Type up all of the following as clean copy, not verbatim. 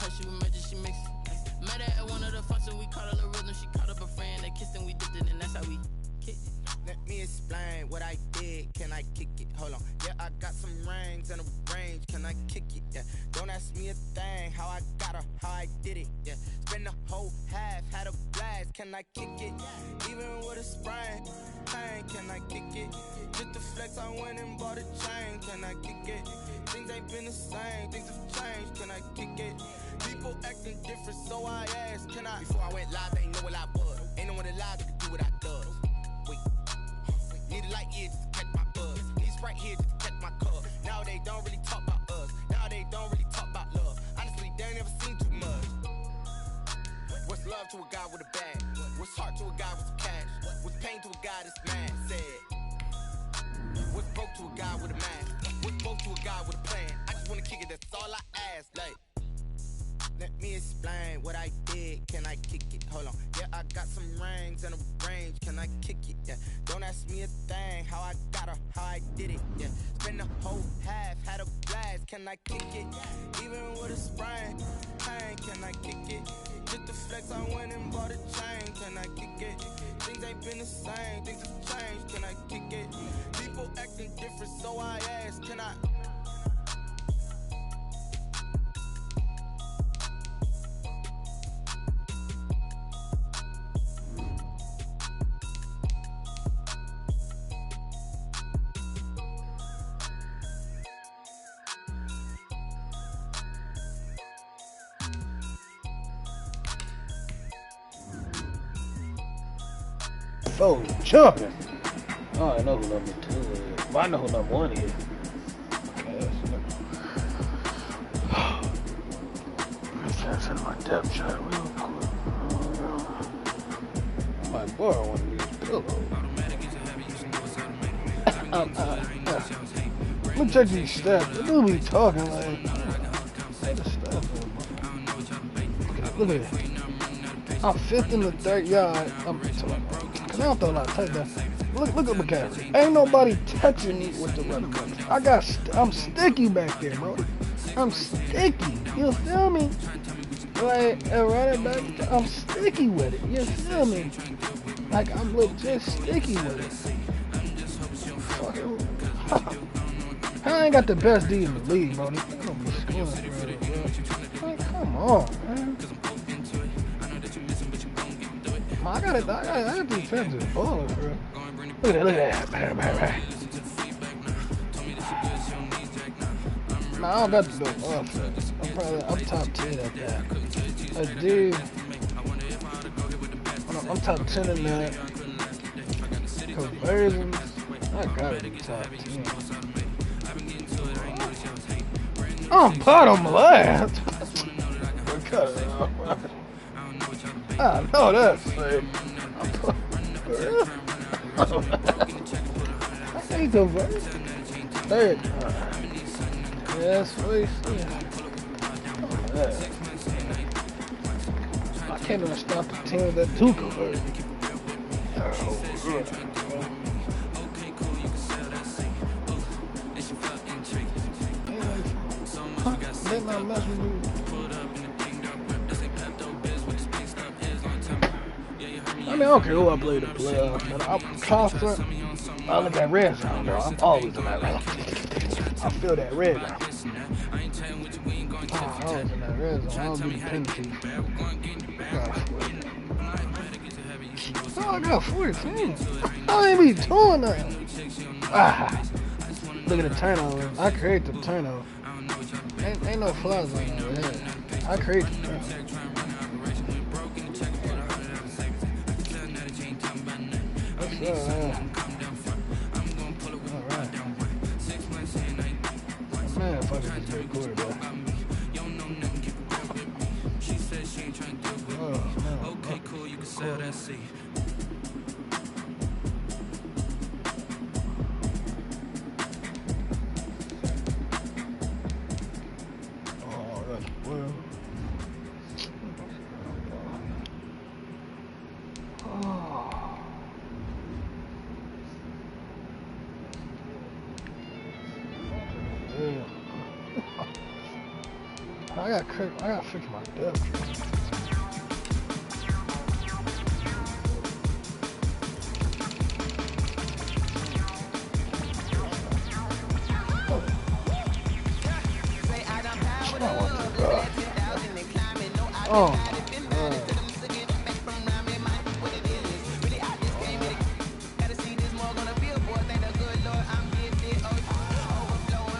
her, she was magic, she mixed. Met her at one of the functions, we caught her the rhythm. She caught up a friend, they kissed and we dipped it, and that's how we kicked it. Let me explain what I did, can I kick it? Hold on, yeah, I got some rings and a range, can I kick it? Yeah, don't ask me a thing, how I got her, how I did it. Yeah, spend the whole half, had a blast, can I kick it? Even with a sprain, pain, can I kick it? Just the flex, I went and bought a chain, can I kick it? Things ain't been the same, things have changed, can I kick it? People acting different, so I asked, can I? Before I went live, they ain't know what I was. Ain't no one alive that could do what I does. Wait, need a light here just to catch my buzz. Need Sprite here just to catch my cup. Now they don't really talk about us. Now they don't really talk about love. Honestly, they ain't never seen too much. What's love to a guy with a bag? What's heart to a guy with some cash? What's pain to a guy that's mad? Said. What's broke to a guy with a mask? What's broke to a guy with a plan? I just wanna kick it, that's all I ask. Like, let me explain what I did, can I kick it? Hold on, yeah, I got some rings and a range, can I kick it? Yeah, don't ask me a thing, how I got her, how I did it. Yeah, spend the whole half, had a blast, can I kick it? Even with a sprain, pain, can I kick it? Just the flex, I went and bought a chain, can I kick it? Things ain't been the same, things have changed, can I kick it? People acting different, so I asked, can I? Oh, jumping. Oh, I know who number 2 is. Well, I know who number 1 is. Okay, let's send my depth chart real quick. I might borrow one of these pillows. Let me check these stats. They do be talking like. Hey, the stats. Okay, look at it. I'm 5th in the 3rd yard. Cause I don't throw a lot of touchdowns. Look at McCaffrey. Ain't nobody touching me with the running back. I'm sticky back there, bro. I'm sticky. You feel me? Like a running back, I'm sticky with it. You feel me? Like I'm legit sticky with it. Fucking. I ain't got the best D in the league, bro. These niggas don't be scoring, bro. Like, come on, man. I got defensive ballers, bro. Look at that. Nah, I don't got to go offense. I'm top 10 at that. I do. I'm top 10 in that. Conversions, I gotta be top 10. I'm bottom left. Cut it off. I know that's fake. I ain't converted. Third. Yes, please. I can't even stop the teams that do convert. They not mess with you. I mean, I don't care who I play the playoffs, but I'm confident. I look at red zone, though. I'm always in that red zone. I feel that red zone. I'm always in that red zone. I don't do the penalties. I got 14. I ain't be doing nothing. Look at the turnover. I create the turnover. Ain't no flaws on over there. I create the turnover. Alright. Man, fuck it, this great quarterback. Okay, cool, you can sell that seat. Oh, that's well. I gotta fix my depth. Oh.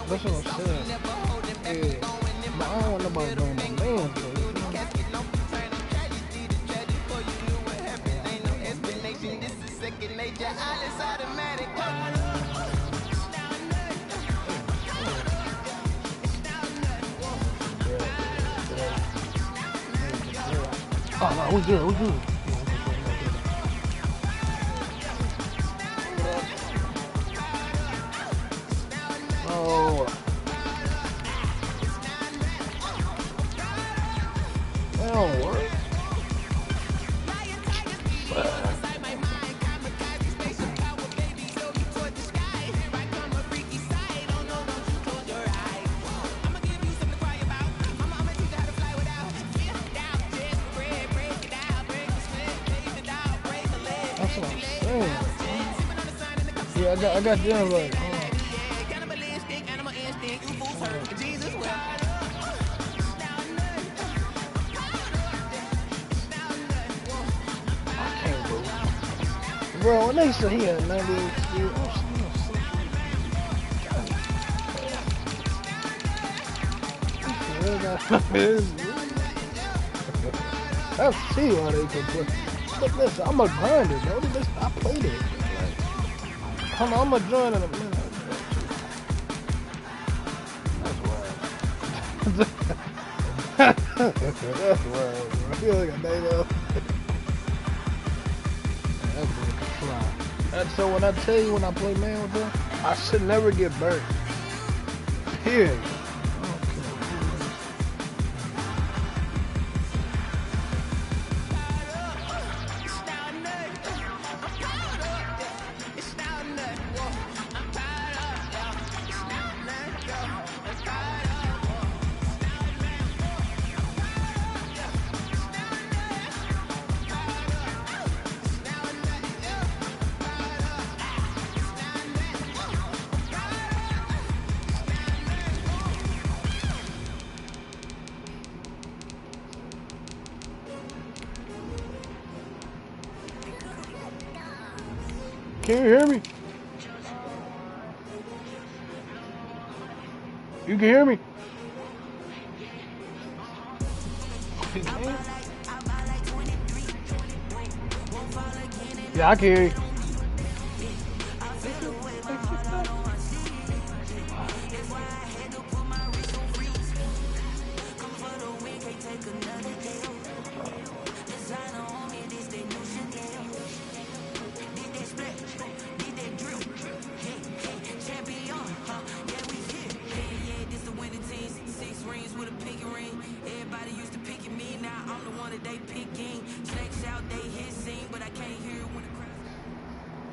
That's what I'm saying. Yeah. But I don't want nobody doing my man, so oh no, we good. Oh. That don't work. That's what I'm saying. Yeah, I got the invite. I can't believe. Bro, when they say he had 98 speed, I see why they can play. But listen, I'm a grinder, bro. Listen, I played it. Like, come on, I'm a join in a minute. That's wild, bro. I feel like a native. That boy can fly. And so when I tell you when I play man with them, I should never get burnt. Period. Can you hear me? You can hear me? Yeah, I can hear you.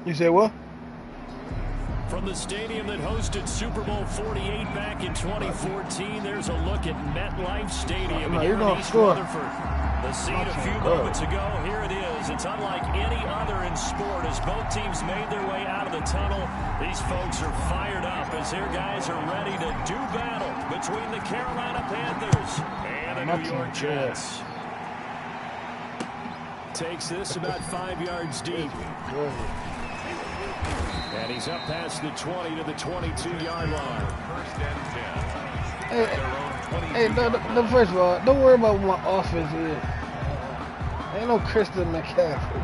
You said what? From the stadium that hosted Super Bowl 48 back in 2014, there's a look at MetLife Stadium here in East Rutherford. The scene a few moments ago, here it is. It's unlike any other in sport. As both teams made their way out of the tunnel, these folks are fired up as their guys are ready to do battle between the Carolina Panthers and the New York Jets. Takes this about 5 yards deep. And he's up past the 20 to the 22-yard line. Hey, first of all, don't worry about what my offense is. Ain't no Christian McCaffrey.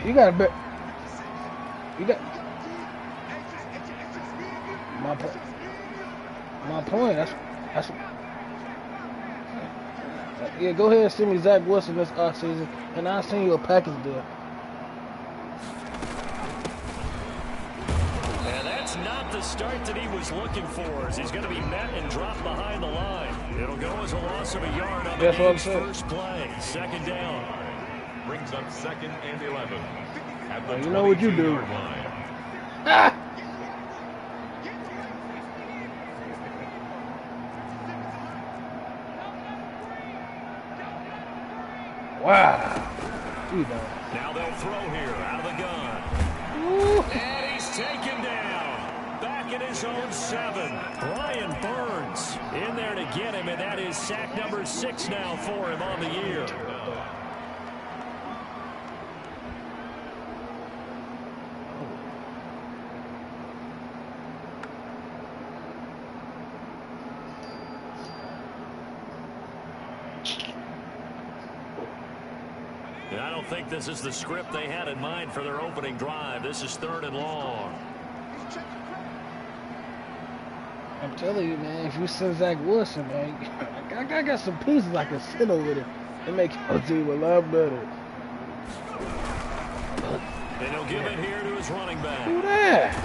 You gotta bet. You got my point. That's. Yeah, go ahead and send me Zach Wilson this offseason, and I'll send you a package deal. And that's not the start that he was looking for, as he's going to be met and dropped behind the line. It'll go as a loss of a yard on the game's first play. Second down. Brings up 2nd and 11. At the you know what you do. Wow. Now they'll throw here out of the gun. Ooh. And he's taken down. Back in his own 7. Brian Burns in there to get him, and that is sack number 6 now for him on the year. And I don't think this is the script they had in mind for their opening drive. This is 3rd and long. I'm telling you, man, if you send Zach Wilson, man, I got some pieces I can sit over there and make your team a lot better. And he'll give it here to his running back. Do that.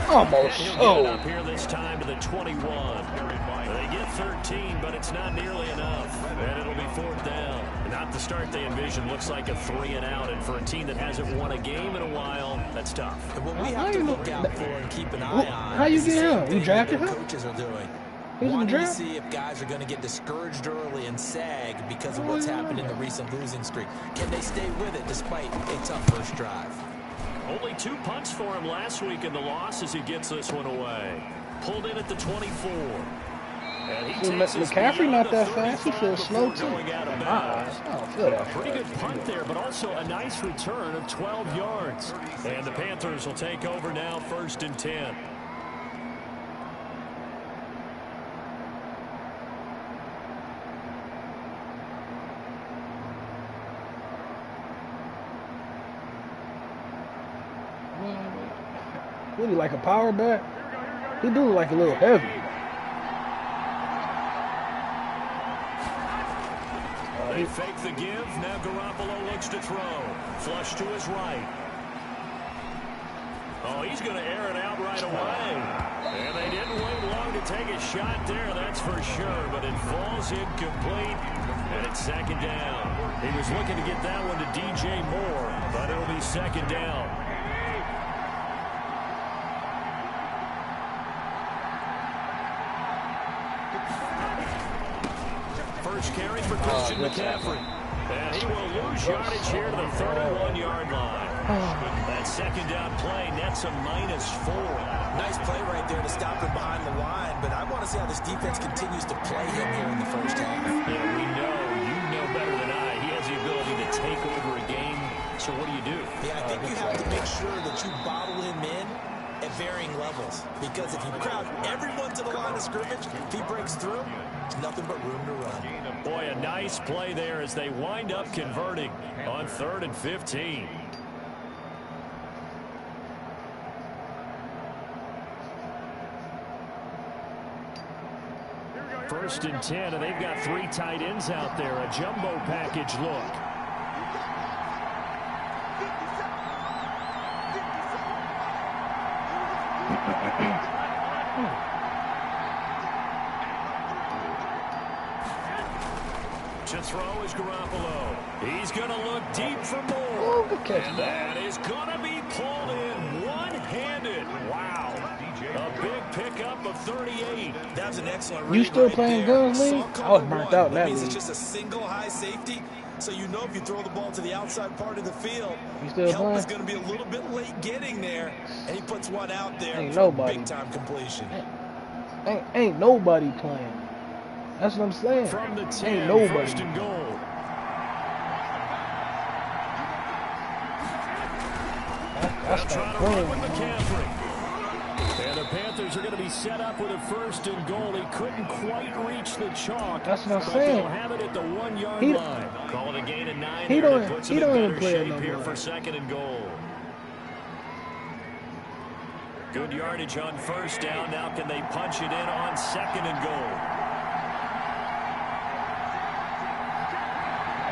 Almost He'll get it up here this time to the 21. They get 13, but it's not nearly enough. And it'll be 4th down. Not the start they envision. Looks like a 3-and-out. And for a team that hasn't won a game in a while, that's tough. And what we have to look out for and keep an eye on. How you get him? You drafted him? Coaches are doing. He's in the Wanting to draft? see if guys are going to get discouraged early and sag because of what's happened in the recent losing streak. Can they stay with it despite a tough first drive? Only 2 punts for him last week in the loss as he gets this one away. Pulled in at the 24. And he takes McCaffrey not that fast. He feels slow too. Pretty good punt there, but also a nice return of 12 yards. And the Panthers will take over now, 1st and 10. Really like a power back? He do look like a little heavy. They fake the give. Now Garoppolo looks to throw. Flush to his right. Oh, he's going to air it out right away. And they didn't wait long to take a shot there, that's for sure. But it falls incomplete. And it's 2nd down. He was looking to get that one to DJ Moore, but it'll be 2nd down. First carry for Christian McCaffrey. And he will lose yardage here to the 31-yard line. That 2nd down play nets a -4. Nice play right there to stop him behind the line, but I want to see how this defense continues to play him here in the first half. Yeah, we know, you know better than I, he has the ability to take over a game. So what do you do? Yeah, I think you have to make sure that you bottle him in at varying levels, because if you crowd everyone to the line of scrimmage, if he breaks through, there's nothing but room to run. Boy, a nice play there as they wind up converting on 3rd and 15. First and 10, and they've got 3 tight ends out there. A jumbo package look. To throw is Garoppolo. He's going to look deep for more. And that is going to be pulled in one-handed. Wow. A big pickup of 38. That's an excellent read. You still right playing there. guns league? I was burnt out in that means league. it's just a single high safety, so you know if you throw the ball to the outside part of the field, You still help playing? is going to be a little bit late getting there, and he puts one out there Ain't for nobody. big-time completion. Ain't nobody playing. That's what I'm saying. From the 10, Ain't nobody. 1st and goal. That's Trying to run with McCaffrey. And the Panthers are going to be set up with a 1st and goal. He couldn't quite reach the chalk. That's what I'm but saying. They'll have it at the 1-yard He- line. Call it a gain of 9. He there, don't- and it puts he him don't in even better play at shape no here more. for 2nd and goal. Good yardage on 1st down. Now can they punch it in on 2nd and goal?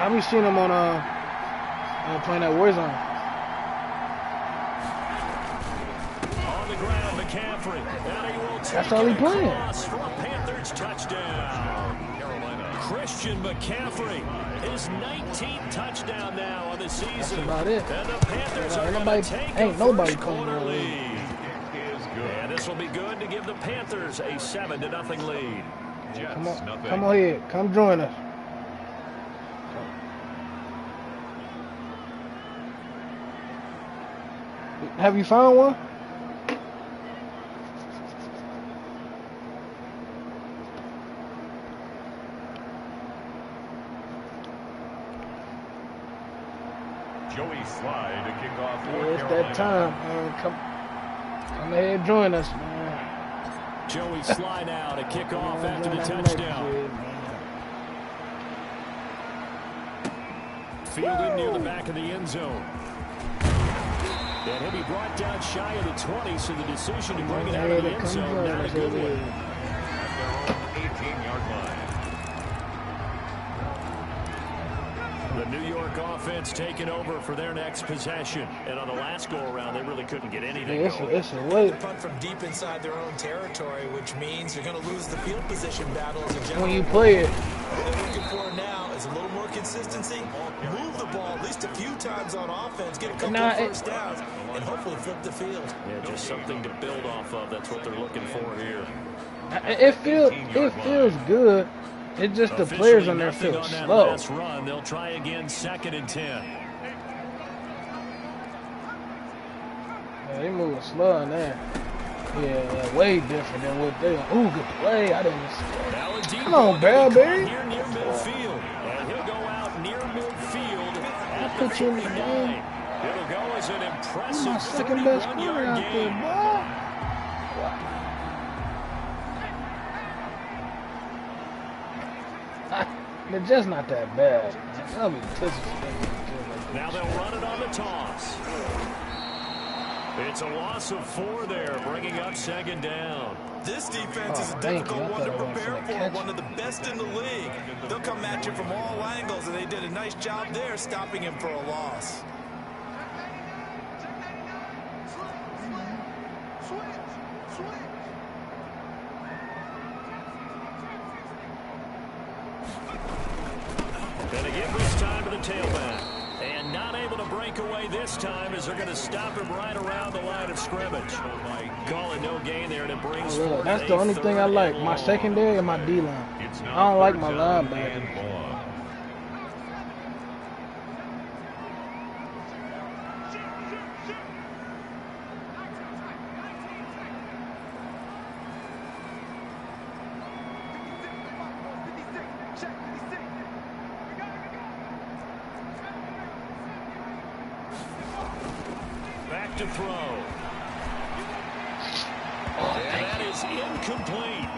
I be seeing him on playing that Warzone. On the ground, McCaffrey. And he will take That's all he it playing. across for a Panthers touchdown. Christian McCaffrey, his 19th touchdown now on the season. That's about it. And the Panthers are going to take ain't a nobody first quarter playing lead. And this will be good to give the Panthers a 7-0 lead. Come on here. Come join us. Have you found one? Joey Slye to kick off. Yeah, it's that time, man. Come ahead and join us, man. Joey Slye now to kick off after the touchdown. Fielded near the back of the end zone. And he'll be brought down shy of the 20, so the decision to bring it out of the end zone, not a good one. At their own 18-yard line. The New York offense taking over for their next possession. And on the last go-around, they really couldn't get anything going. It's a way. Punt from deep inside their own territory, which means you're going to lose the field position battle as a general. When you play it. What they're looking for now is a little more consistency. Move the ball at least a few times on offense. Get a couple of first downs, and hopefully flip the field. Yeah, just something to build off of. That's what they're looking for here. It feels good. It's just the players on there feel slow. Last run, they'll try again, 2nd and 10. Yeah, they moving slow on that. Yeah, way different than what they. Ooh, good play. I didn't see that. Come on, Bradbury. Here near midfield, and he'll go out near midfield at put you in the 49. game. It'll go as an You're impressive my second best corner 31-yard out there, gain. boy. They're just not that bad. I'll be Now they'll run it on the toss. It's a loss of 4 there, bringing up 2nd down. This defense is a thank you. difficult I one to thought I was prepare gonna for, catch one of the best in the league. They'll come at you from all angles, and they did a nice job there stopping him for a loss. Gonna give this time to the tailback. And not able to break away this time as they're going to stop him right around the line of scrimmage. Call it no gain there, and it brings forward. That's the only thing I like. My secondary and my D-line. I don't like my linebacker. Back to throw. And that is incomplete.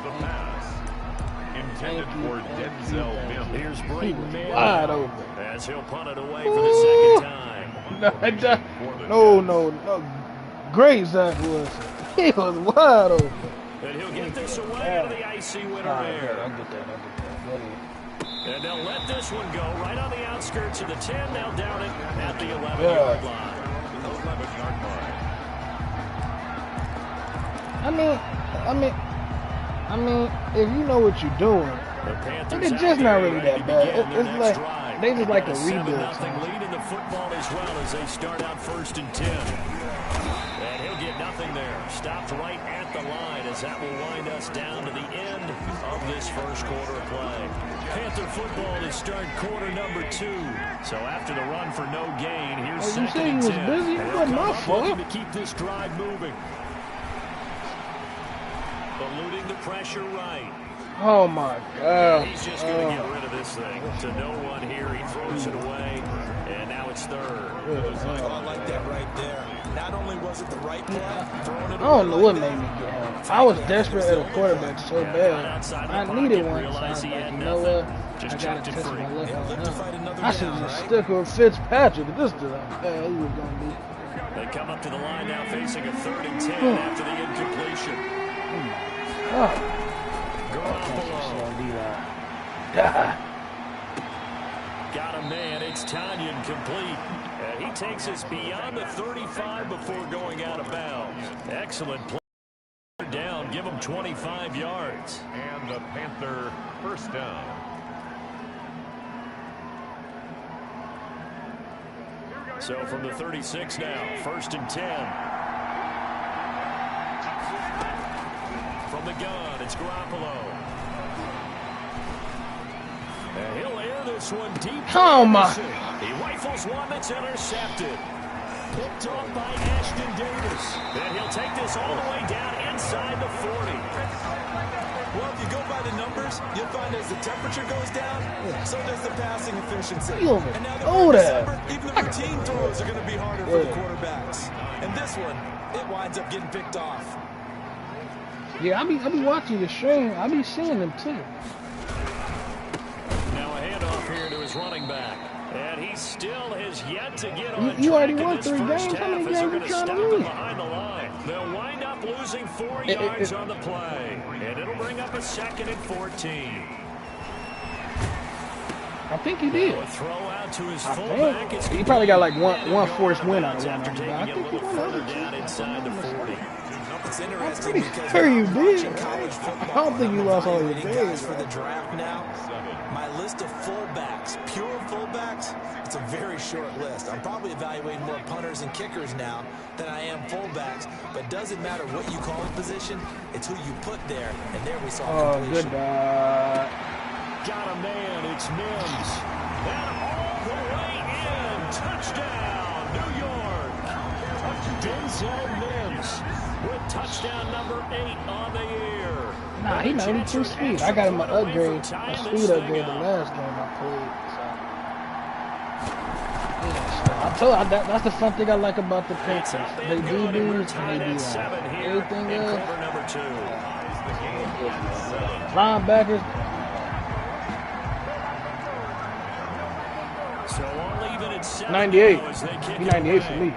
The pass intended for Denzel Mims. Here's Braden Mann. Wide open. As he'll punt it away for the 2nd time. No. Great Zach Wilson. He was wide open. And he'll get this away out of the icy winter there. I'll get that. Go ahead. And they'll let this one go right on the outskirts of the 10. They'll down it at the 11-yard line. 11-yard line. I mean, if you know what you're doing, it's just not really that bad. It's like they just like a rebuild. 7-0 lead in the football as well as they start out 1st and 10. And he'll get nothing there. Stopped right at the line as that will wind us down to the end of this first quarter of play. Panther football to start quarter number 2. So after the run for no gain, here's 2nd and 10. You was busy. It wasn't my fault. To keep this drive moving. Eluding the pressure right. Oh my God. He's just going to get rid of this thing. To no one here. He throws it away. And now it's 3rd. Oh, I like that right there. Not only was it the right play, throwing it I don't know what made me get home. I was desperate at a quarterback so bad. I needed one. So I was like, you know what? I got to test my luck on him. I should have just stuck with Fitzpatrick. This is how bad he was going to be. They come up to the line now facing a 3rd and 10 after the incompletion. Garoppolo. Got a man. It's Tanyan complete. And he takes us beyond the 35 before going out of bounds. Excellent play. Down. Give him 25 yards. And the Panther first down. So from the 36 now, 1st and 10. From the gun, it's Garoppolo. And he'll air this one deep. Oh my! He rifles one that's intercepted. Picked off by Ashton Davis. And he'll take this all the way down inside the 40. Well, if you go by the numbers, you'll find as the temperature goes down, so does the passing efficiency. And now that we're in December, even the routine throws are going to be harder for the quarterbacks. And this one, it winds up getting picked off. Yeah, I be watching the stream. I be seeing them too. Now a handoff here to his running back. And he still has yet to get on You already track won in this 3 first games. How many half as they're games going you to trying to stop him win? behind the line. They'll wind up losing 4 yards on the play. And it'll bring up a 2nd and 14. I think he did. A throw out to his I fullback. think. He probably got like one forced win out of one. After I taking it a think he little won further the down inside the 40. It's interesting pretty because sure you when I'm watching did. college football, I don't think you I'm lost all your evaluating days, guys for the draft now. My list of fullbacks, pure fullbacks, it's a very short list. I'm probably evaluating more punters and kickers now than I am fullbacks. But it doesn't matter what you call a position, it's who you put there. And there we saw completion. Goodbye. Got a man, it's Mims. And all the way in. Touchdown, New York. Denzel Mims with touchdown number 8 on the year. Nah, he 92 speed. I got him an upgrade, a speed upgrade the last game I played. So. I told you, that's the fun thing I like about the Panthers. They do dudes and they do everything else. Linebackers. So all even at 7. 98. He 98 for me.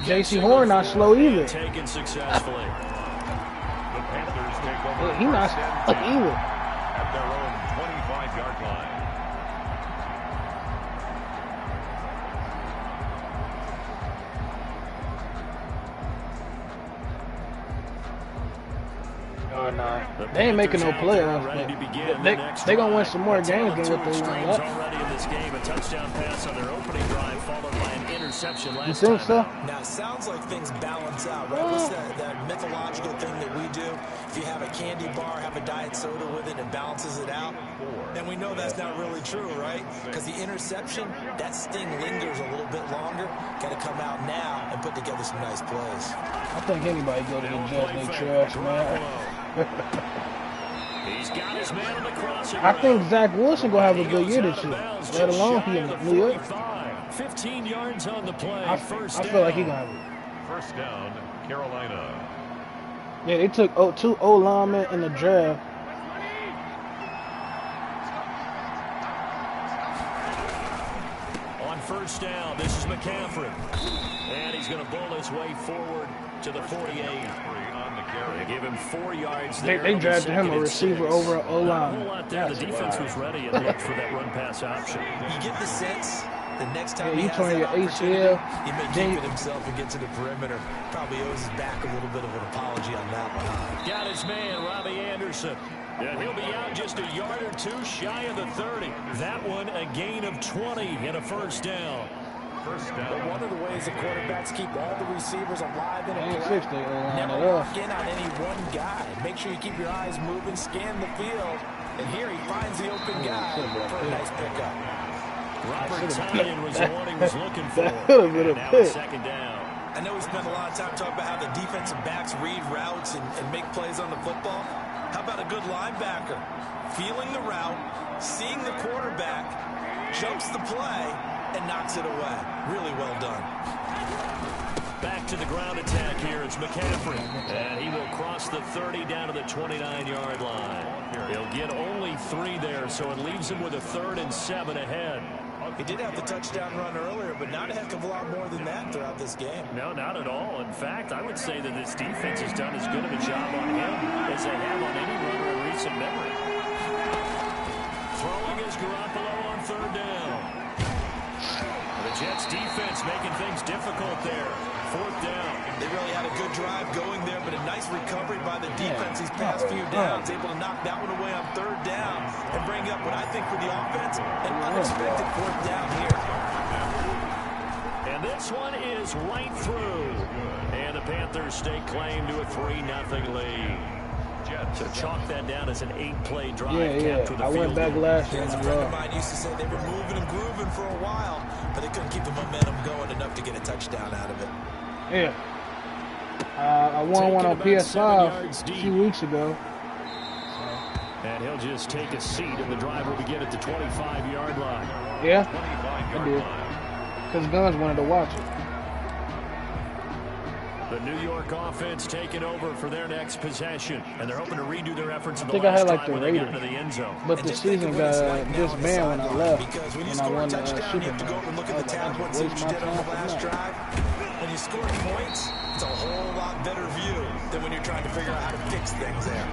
J.C. Horn not slow either. Taken successfully. The Panthers take over. He not slow either. At their own 25-yard line. Oh, no. They ain't making no playoffs, but they gonna win some more games than what they won. Already in this game, a touchdown pass on their opening drive, followed by an interception last You think so? Now, it sounds like things balance out, right? What's that mythological thing that we do? If you have a candy bar, have a diet soda with it, it balances it out. And we know that's not really true, right? Because the interception, that sting lingers a little bit longer. Got to come out now and put together some nice plays. I think anybody go to the Jets, they trash, man. He's got his man on the crossing. I think Zach Wilson gonna have a good year this year. Let alone he in New York. 15 yards on the play. I feel like he gonna have it. First down, Carolina. Yeah, they took 2 O-linemen in the draft. On first down, this is McCaffrey. And he's going to bowl his way forward to the 48. They give him 4 yards there. They drafted him a receiver over an O-line. The defense was ready at least for that run-pass option. You get the sense the next time he he has torn that your opportunity, ACL. he may keep it himself and get to the perimeter. Probably owes his back a little bit of an apology on that one. Got his man, Robbie Anderson. And he'll be out just a yard or 2 shy of the 30. That one a gain of 20 and a first down. But one of the ways the quarterbacks keep all the receivers alive in a play, never off. lock in on any one guy. Make sure you keep your eyes moving, scan the field, and here he finds the open guy for a nice pickup. Robert Tonyan was the one he was looking for. Now it's second down. I know we spent a lot of time talking about how the defensive backs read routes and make plays on the football. How about a good linebacker? Feeling the route, seeing the quarterback, jumps the play, and knocks it away. Really well done. Back to the ground attack here. It's McCaffrey. And he will cross the 30 down to the 29-yard line. He'll get only 3 there, so it leaves him with a 3rd and 7 ahead. He did have the touchdown run earlier, but not a heck of a lot more than that throughout this game. No, not at all. In fact, I would say that this defense has done as good of a job on him as they have on any runner in recent memory. Throwing is Garoppolo on 3rd down. The Jets defense making things difficult there. 4th down. They really had a good drive going there, but a nice recovery by the defense these past few downs. Able to knock that one away on 3rd down and bring up what I think for the offense, an unexpected 4th down here. And this one is right through. And the Panthers stake claim to a 3-0 lead. So chalk that down as an 8-play drive. Yeah. I went back last year. A friend of mine used to say they were moving and grooving for a while, but they couldn't keep the momentum going enough to get a touchdown out of it. Yeah. I won one on PS5 a few weeks ago. And he'll just take a seat, and the drive will begin at the 25-yard line. Yeah, I did. Because Guns wanted to watch it. The New York offense taking over for their next possession, and they're hoping to redo their efforts in the I think I last had like drive the when they got Raiders, into the end zone. but the season got disbanded when I left, when I won the Super You have to go Bowl. and look at the tab and see what you did on the last drive. When you score points, it's a whole lot better view than when you're trying to figure out how to fix things there.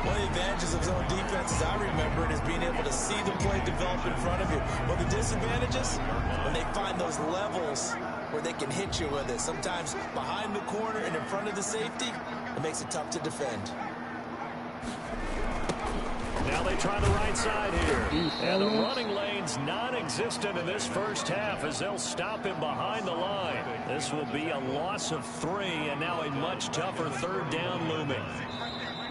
One of the advantages of zone defense, as I remember it, is being able to see the play develop in front of you. Well, the disadvantages, when they find those levels where they can hit you with it, sometimes behind the corner and in front of the safety, it makes it tough to defend. Now they try the right side here. And the running lane's non-existent in this first half as they'll stop him behind the line. This will be a loss of 3, and now a much tougher third down looming.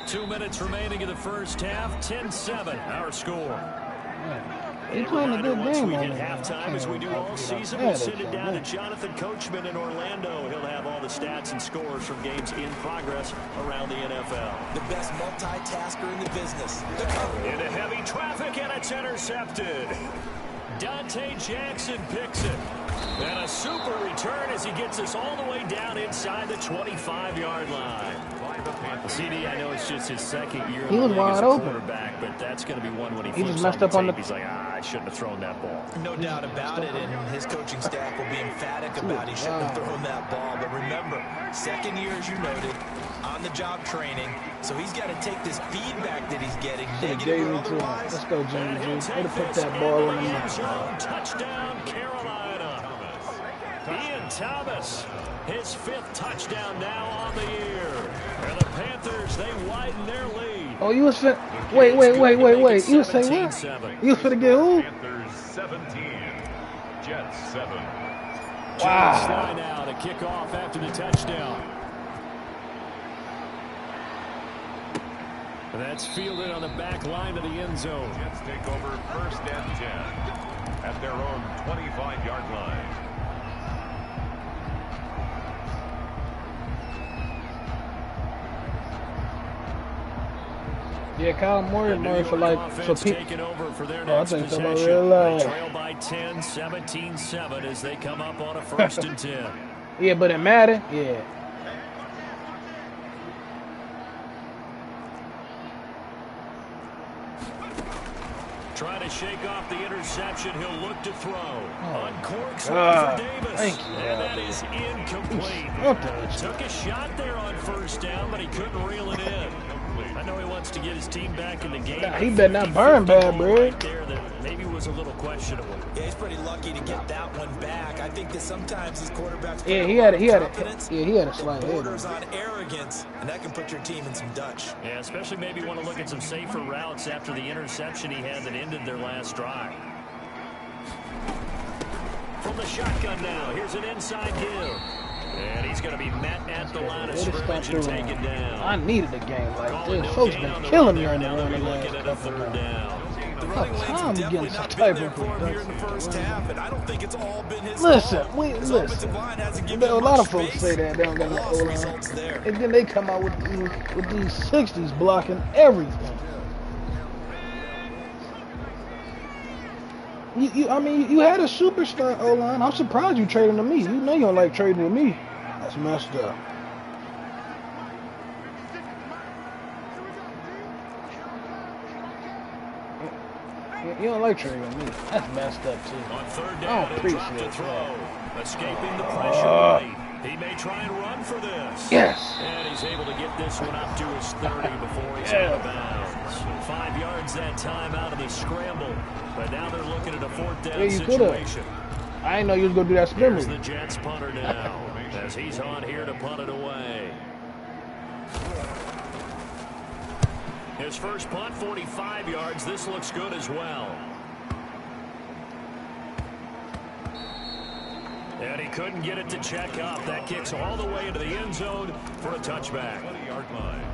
2 minutes remaining in the first half, 10-7, our score. He's playing a good Once game we on hit there. halftime, as we do all season, we'll send it down to Jonathan Coachman in Orlando. He'll have all the stats and scores from games in progress around the NFL. The best multitasker in the business. The cover. Into heavy traffic, and it's intercepted. Dante Jackson picks it. And a super return as he gets us all the way down inside the 25-yard line. CD, I know it's just his second year He was wide open. quarterback, but that's going to be one when he just flips messed on up on the. tape. He's like, I shouldn't have thrown that ball. No doubt about it, and his coaching staff will be emphatic about he shouldn't have thrown that ball. But remember, second year, as you noted, on-the-job training, so he's got to take this feedback that he's getting, negative or otherwise. Let's go, Jimmy G. Way to put that ball in the zone. Touchdown, Carolina. Ian Thomas, his 5th touchdown now on the year. And the Panthers, they widen their lead. Oh, you was finna. Wait. You was saying what? You was finna get who? Panthers 17, Jets 7. Wow. Slide now to kick off after the touchdown. That's fielded on the back line of the end zone. Jets take over 1st and 10 at their own 25-yard line. Yeah, Kyle Murray for like for people. Over for their I next think possession. somebody realized. Trail by 10, 17-7 as they come up on a 1st and 10. Yeah, but it mattered. Yeah. Trying to shake off the interception. He'll look to throw. Uncorks one for Davis. Thank you. And that is incomplete. Took a shot there on 1st down, but he couldn't reel it in. I know he wants to get his team back in the game. Nah, he better not burn bad, bro. Right there that maybe was a little questionable. Yeah, he's pretty lucky to get that one back. I think that sometimes these quarterbacks He had a slight head. borders on arrogance, and that can put your team in some Dutch. Yeah, especially maybe want to look at some safer routes after the interception he had that ended their last drive. From the shotgun now, here's an inside give. And he's going to be met at the line of scrimmage and taken down. I needed a game like this. Folks been killing me on the run the last couple of The times. running lane's I'm definitely getting some not been type there of for him here in the first production. half, and I don't think it's all been his Listen, fault. His listen. offensive line hasn't given A him lot much of folks space. say that they don't got no Lost O-line. results there. And then they come out with these 60s blocking everything. I mean, you had a superstar O-line. I'm surprised you traded to me. You know you don't like trading to me. That's messed up. You don't like trading with me. That's messed up too. On 3rd I down, don't he'll drop appreciate to throw. that. Escaping the pressure late. He may try and run for this. Yes. And he's able to get this one up to his 30 before he's out of bounds. 5 yards that time out of the scramble. But now they're looking at a 4th down situation. I didn't know you was going to do that spin Here's move. the Jets punter now as he's on here to punt it away. His first punt, 45 yards. This looks good as well. And he couldn't get it to check up. That kicks all the way into the end zone for a touchback. 20-yard line.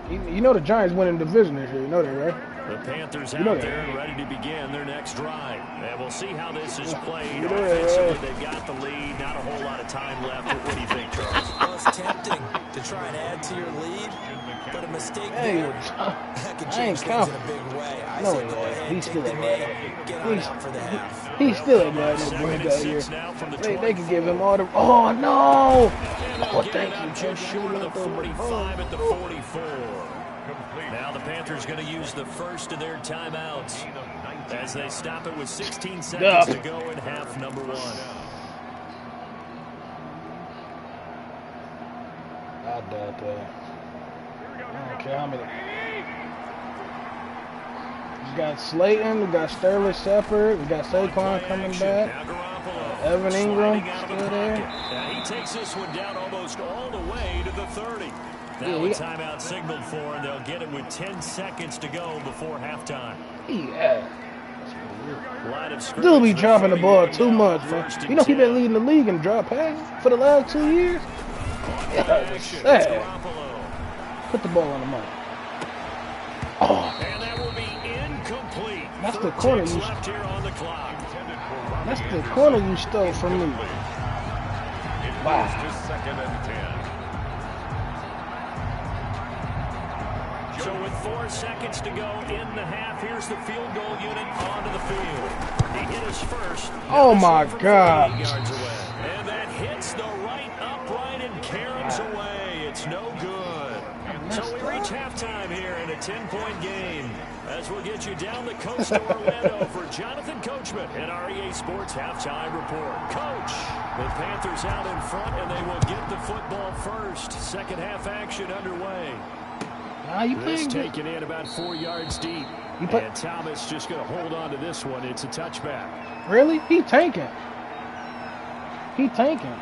You know the Giants winning the division this year. You know that, right? The Panthers out there and ready to begin their next drive. And we'll see how this is played. Offensively, they've got the lead. Not a whole lot of time left. What do you think, Charles? Well, it's tempting to try and add to your lead, but a mistake there could change things in a big way. I say go ahead, take the knee, get on out for the half. He's still a guy that boy out here. They could give him all the... Oh, no! Oh, thank you. Just short of the 45 at the 44. Now the Panthers going to use the first of their timeouts as they stop it with 16 seconds to go in half number one. I doubt that. I don't care how many. We got Slayton, we got Sterling Shepard, we got Saquon coming back. Evan Ingram still there. Now he takes this one down almost all the way to the 30. Now a timeout signaled for, and they'll get it with 10 seconds to go before halftime. Yeah. Dude be dropping the ball too much, man. You know he been leading the league in drop passes for the last 2 years? Yeah, sad. Put the ball on the money. Oh. And that will be incomplete. That's the corner you left here on the clock. That's the corner you stole from me. Wow. Second and 10. So with 4 seconds to go in the half, here's the field goal unit onto the field. He hit his first. Oh my God. And that hits the right upright and caroms away. It's no good. So we reach halftime here in a 10-point game. As we'll get you down the coast to Orlando for Jonathan Coachman at our EA Sports Halftime Report. Coach, the Panthers out in front, and they will get the football first. Second half action underway. This taken in about 4 yards deep. And Thomas just going to hold on to this one. It's a touchback. Really? He tanking. He tanking.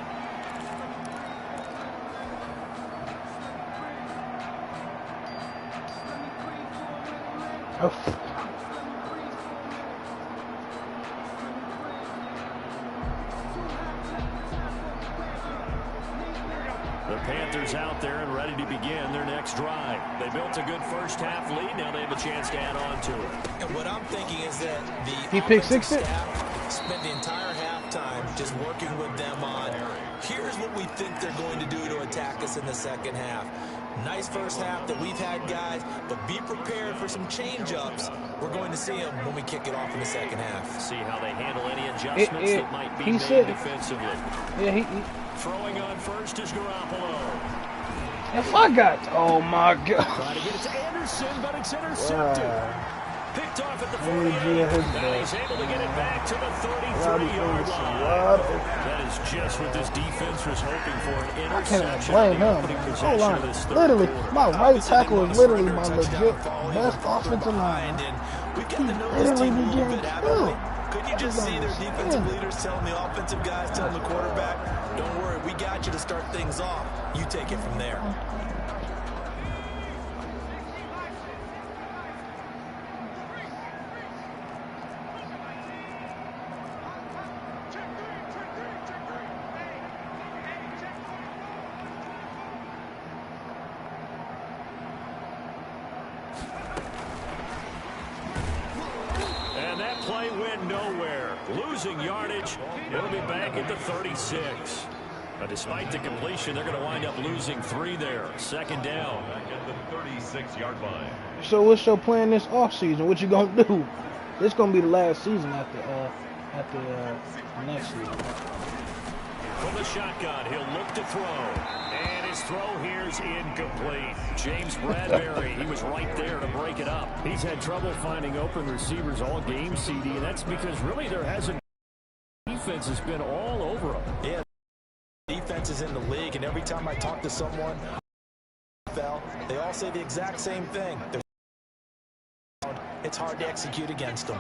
Oh. The Panthers out there and ready to begin their next drive. They built a good first half lead. Now they have a chance to add on to it. And what I'm thinking is that the offensive staff spent the entire halftime just working with them on, here's what we think they're going to do to attack us in the second half. Nice first half that we've had, guys, but be prepared for some change-ups. We're going to see them when we kick it off in the second half. See how they handle any adjustments that might be made defensively. Yeah, Throwing on first is Garoppolo. If I got, oh my God. Trying to get it to Anderson, but it's intercepted. Picked off at the 48. Now he's able to get it back to the 33-yard line. That is just what this defense was hoping for, an interception. I can't blame him. Hold on. Literally, my right tackle is literally my legit best offensive line. He literally be getting killed. Couldn't you just see their defensive leaders telling the offensive guys, telling the quarterback, don't worry, we got you to start things off. You take it from there. Play went nowhere. Losing yardage. It'll be back at the 36. But despite the completion, they're going to wind up losing 3 there. Second down. Back at the 36-yard line. So what's your plan this offseason? What you going to do? This going to be the last season after next season. From the shotgun, he'll look to throw. And his throw here's incomplete. James Bradbury, he was right there to break it up. He's had trouble finding open receivers all game, CD, and that's because really there hasn't. Defense has been all over him. Yeah, defense is in the league, and every time I talk to someone, they all say the exact same thing. It's hard to execute against them.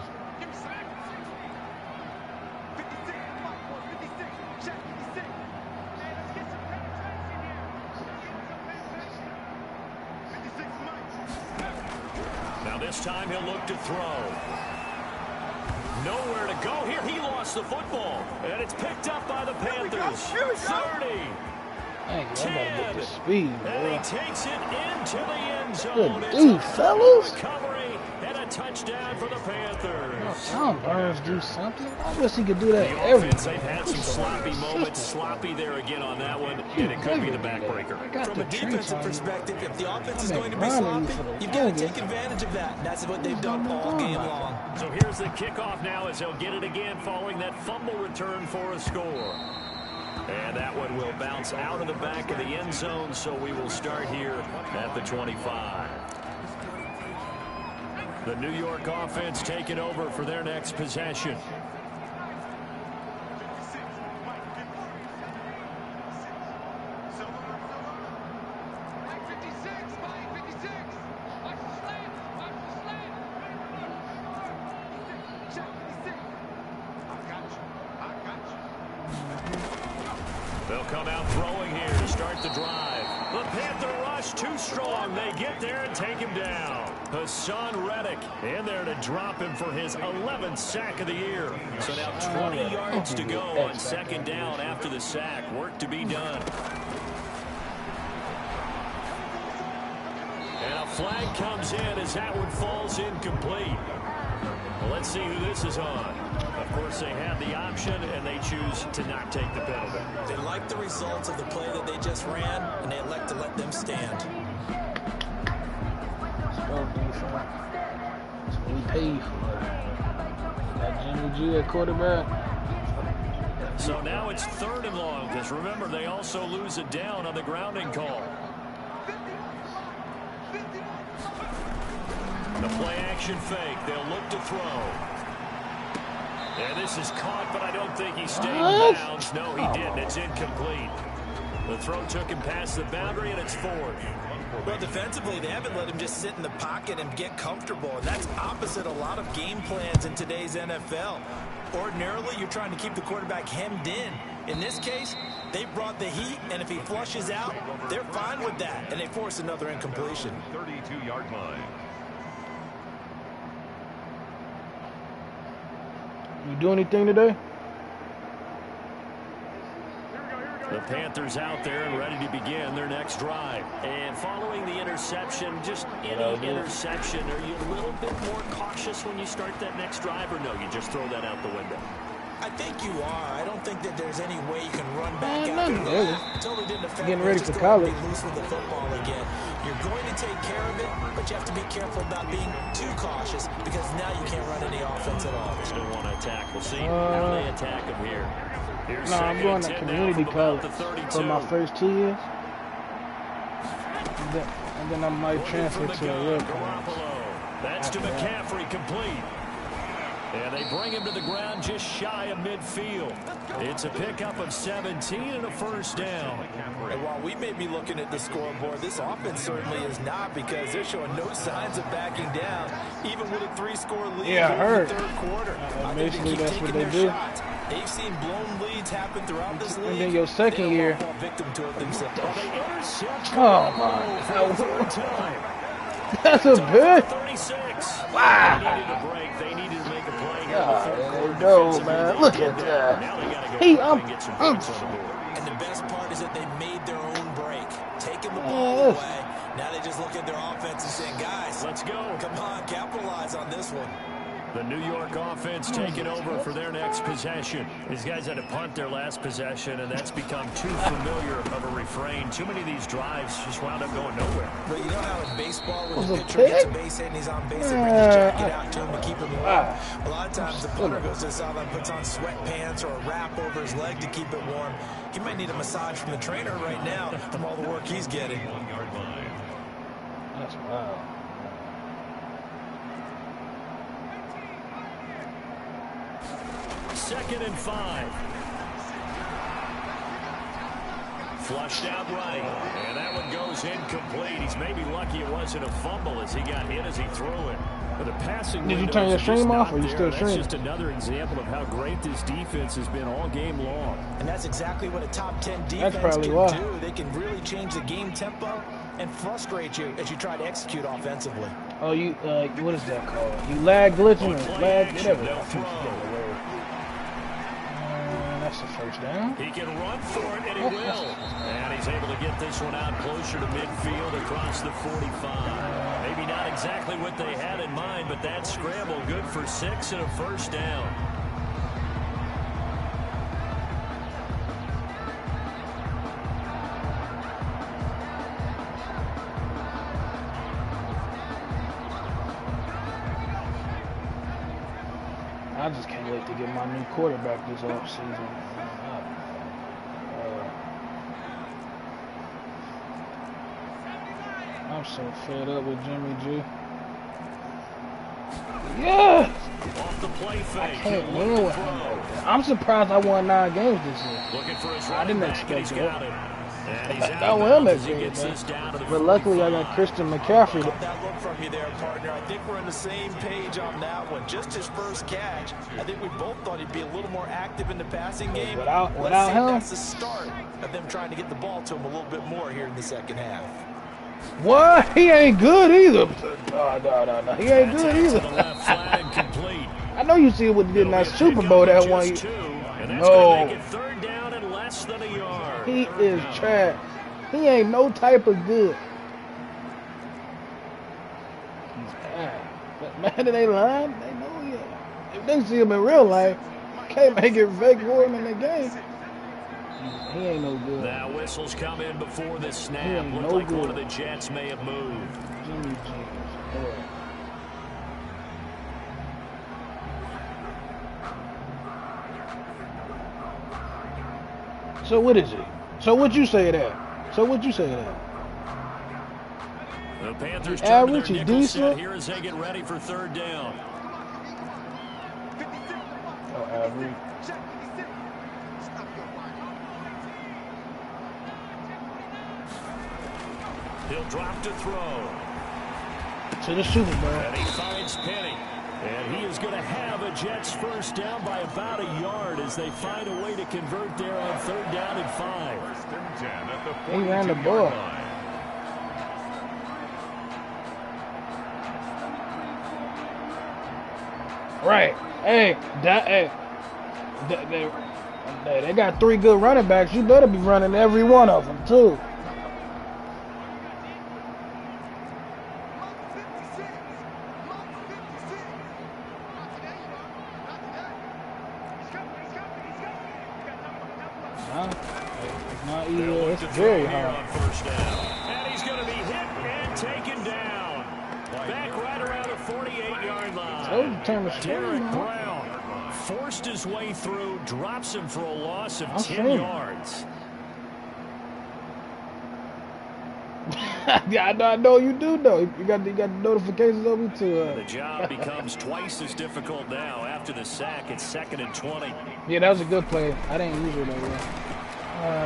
This time he'll look to throw. Nowhere to go here. He lost the football. And it's picked up by the Panthers. 30. Dang, I gotta get the speed, And bro. he takes it into the end zone. Good D, fellas. Recovery and a touchdown for the Panthers. Tom Burns do something. I wish he could do that The every offense, they've had some sloppy moments. Sloppy there again on that one, and it could be the backbreaker. From a defensive perspective, if the offense is going to be sloppy, you've got to take advantage of that. That's what they've done all game long. So here's the kickoff now as they'll get it again following that fumble return for a score. And that one will bounce out of the back of the end zone, so we will start here at the 25. The New York offense taking over for their next possession. They'll come out throwing here to start the drive. The Panther rush too strong. They get there and take him down. Hassan Reddick in there to drop him for his 11th sack of the year. So now 20 yards to go on second down after the sack. Work to be done. And a flag comes in as that one falls incomplete. Well, let's see who this is on. Of course, they had the option, and they choose to not take the penalty. They like the results of the play that they just ran, and they elect to let them stand. That's what we paid for. Got Jimmy G at quarterback. So now it's 3rd and long, because remember, they also lose it down on the grounding call. The play-action fake. They'll look to throw. And this is caught, but I don't think he stayed in bounds. No, he didn't. It's incomplete. The throw took him past the boundary, and it's 4th. Well, defensively, they haven't let him just sit in the pocket and get comfortable. And that's opposite a lot of game plans in today's NFL. Ordinarily, you're trying to keep the quarterback hemmed in. In this case, they brought the heat, and if he flushes out, they're fine with that. And they force another incompletion. 32-yard line. You do anything today? The Panthers out there and ready to begin their next drive. And following the interception, just any interception, are you a little bit more cautious when you start that next drive, or no, you just throw that out the window? I think you are. I don't think that there's any way you can run back out there. Really. Totally didn't affect Getting ready just for going to college. be loose with the football again. You're going to take care of it, but you have to be careful about being too cautious because now you can't run any offense at all. Still want to attack. We'll see how they attack him here. Here's No, I'm going to 2nd and 10 community now from about college the 32. for my first 2 years. And then I might transfer to a real college. That's to McCaffrey, complete. And they bring him to the ground just shy of midfield. It's a pickup of 17 and a first down. And while we may be looking at the scoreboard, this offense certainly is not because they're showing no signs of backing down, even with a 3-score lead Yeah, I here in heard. the 3rd quarter. I think Basically, they keep that's what taking they their do. shots. They've seen blown leads happen throughout this league. And then your second year. They'll fall victim to it themselves. They intercept Oh, my. for the 3rd time. That's a bit. 36. Wow. They needed a break. They needed to make a play. God, no, man. Look at that. Now they got to go Hey, back and get some points on the board. And the best part is that they made their own break, taking the ball away. Now they just look at their offense and say, guys, Let's go. come on, capitalize on this one. The New York offense taking over for their next possession. These guys had to punt their last possession, and that's become too familiar of a refrain. Too many of these drives just wound up going nowhere. But you know how in baseball, when Was the it pitcher gets a pick? base hit and he's on base, they bring his jacket out to him to keep him warm. A lot of times the punter goes to the sideline, puts on sweatpants or a wrap over his leg to keep it warm. He might need a massage from the trainer right now from all the work he's getting. 1-yard line. That's wild. 2nd and 5. Flushed out right. And that one goes incomplete. He's maybe lucky it wasn't a fumble as he got hit as he threw it. But the passing Did you window turn your is just stream off, not or you there. still That's streaming? just another example of how great this defense has been all game long. And that's exactly what a top 10 defense probably can why. do. They can really change the game tempo and frustrate you as you try to execute offensively. Oh, you, what is that called? You lag glitching or lag, whatever. They'll throw. That's That's a first down. He can run for it, and he will. And he's able to get this one out closer to midfield across the 45. Maybe not exactly what they had in mind, but that scramble good for 6 and a first down. I just can't wait to get my new quarterback this offseason. I'm so fed up with Jimmy G. Yeah! Off the play fake. I can't win with him. I'm surprised I won 9 games this year. Looking for his I didn't back, expect that. And he's I won that game, but luckily I got 45. Christian McCaffrey. Got that look from you there, partner. I think we're on the same page on that one. Just his first catch. I think we both thought he'd be a little more active in the passing game. Without him, that's the start of them trying to get the ball to him a little bit more here in the second half. What? He ain't good either. No. He ain't good either. I know you see what he did in that Super Bowl that one. No. Third down and less than a yard. He is trash. He ain't no type of good. He's bad. But man, they lying. They know he. If they see him in real life, can't make it fake for him in the game. He ain't no good. Now whistles come in before the snap. Look no like good. One of the Jets may have moved. Jimmy G. So what is it? So what you say to that? So what you say to that? The Panthers average is decent. Here as they get ready for third down. Oh, average. He'll drop to throw. To the Super Bowl. And he finds Penny. And he is going to have a Jets first down by about a yard as they find a way to convert there on third down and 5. First and 10 at the 42-yard he ran the ball. line. Right. They got 3 good running backs. You better be running every one of them, too. It's very hard. And he's going to be hit and taken down. Back right around the 48-yard line. Derek Brown forced his way through, drops him for a loss of 10 yards. Yeah, I know you do know. You got the notifications on me too. The job becomes twice as difficult now after the sack. It's 2nd and 20. Yeah, that was a good play. I didn't use her though.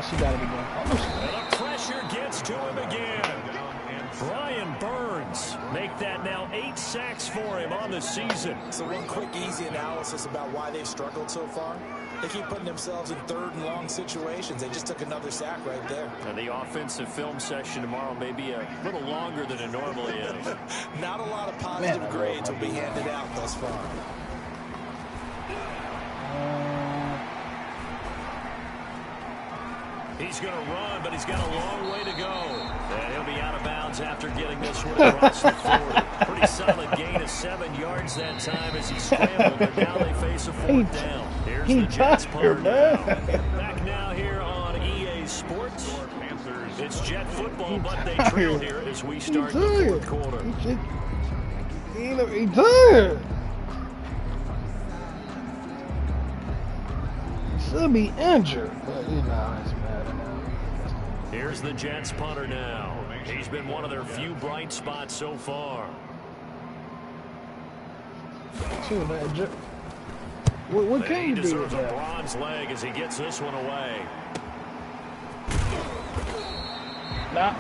She got it again. And the pressure gets to him again. Brian Burns make that now 8 sacks for him on the season. So one quick, easy analysis about why they've struggled so far. They keep putting themselves in third and long situations. They just took another sack right there. And the offensive film session tomorrow may be a little longer than it normally is. Not a lot of positive grades will be handed out thus far. He's going to run, but he's got a long way to go. And he'll be out of bounds after getting this one across the 40. Pretty solid gain of 7 yards that time as he scrambled, but now they face a 4th down. Here's the Jets punter now. Back now here on EA Sports. It's Jet football, but they trail here as we start the 4th quarter. He tired. Should be injured, but you know, it's bad enough. Here's the Jets punter now. He's been one of their few bright spots so far. What can you do? He deserves a bronze leg as he gets this one away.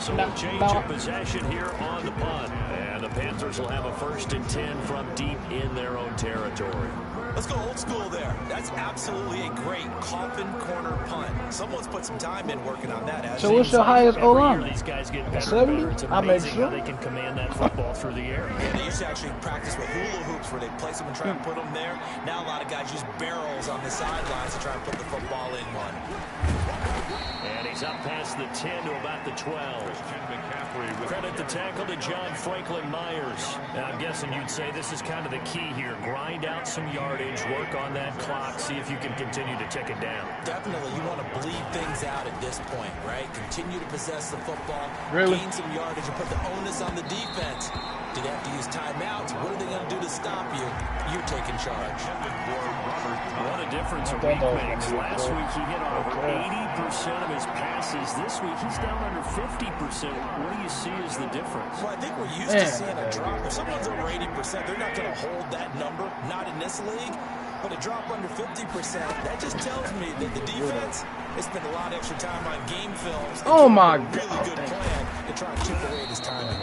So we'll change of possession here on the punt. And the Panthers will have a 1st and 10 from deep in their own territory. Let's go old school there. That's absolutely a great coffin corner punt. Someone's put some time in working on that. So what's your highest O-line? These guys get better 70? It's I make amazing sure. how they can command that football through the air. Yeah, they used to actually practice with hula hoops where they place them and try and put them there. Now a lot of guys use barrels on the sidelines to try and put the football in one. And he's up past the 10 to about the 12. Credit the tackle to John Franklin Myers. Now, I'm guessing you'd say this is kind of the key here. Grind out some yardage, work on that clock, see if you can continue to tick it down. Definitely, you want to bleed things out at this point, right? Continue to possess the football, Really? gain some yardage, and put the onus on the defense. Do they have to use timeouts? What are they going to do to stop you? You're taking charge. What a difference a week makes. Last week he hit over 80% of his passes. This week he's down under 50%. What do you see as the difference? Well, I think we're used to seeing a drop. If someone's over 80%, they're not going to hold that number, not in this league. But a drop under 50%, that just tells me that the defense has spent a lot of extra time on game films. Oh my God. Really good plan to try and chip away this timing.